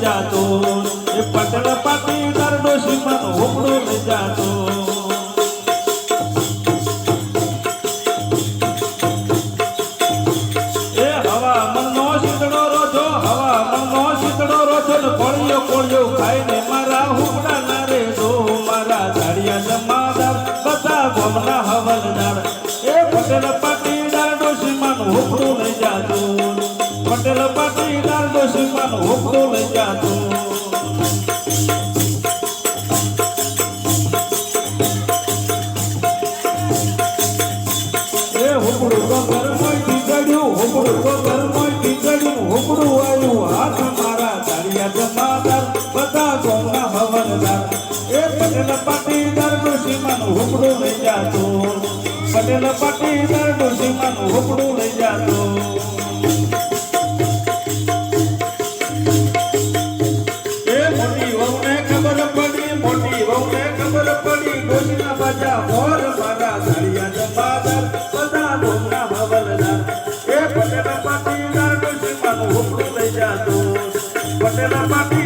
જાતો એ પટેલ પાટીદાર ડોશીમાનું હોપડું લઈ જાતો એ હવામાનનો શીતળો રોજો હવામાનનો શીતળો રોજો ને કોળિયો કોળિયો ખાઈને મારા હોપડા ના રે દો મારા ઝાડિયા જમાદાર બધા ગોમના હવલદાર એ પટેલ પાટીદાર ડોશીમાનું હોપડું લઈ જાતો પટેલ પાટીદાર ડોશીમાનું હોપડું લઈ જાતો એ હોપડું તો ઘરમાંથી ચડ્યું હોપડું તો ઘરમાંથી ચડ્યું હોપડું આવ્યું હાથ મારા ધારિયા જમાદાર બધા ગોમના હવલદાર એ પટેલ પાટીદાર ડોશીમાનું હોપડું લઈ જાતો પટેલ પાટીદાર ડોશીમાનું હોપડું લઈ જાતો મોટી વહુને ખબર પડી ડોશીના બાજા મોર મારા ધારિયા જમાદાર બધા ગોમના હવલદાર એ પટેલ પાટીદાર ડોશીમાનું હોપડું લઈ જાતો પટેલ પાટી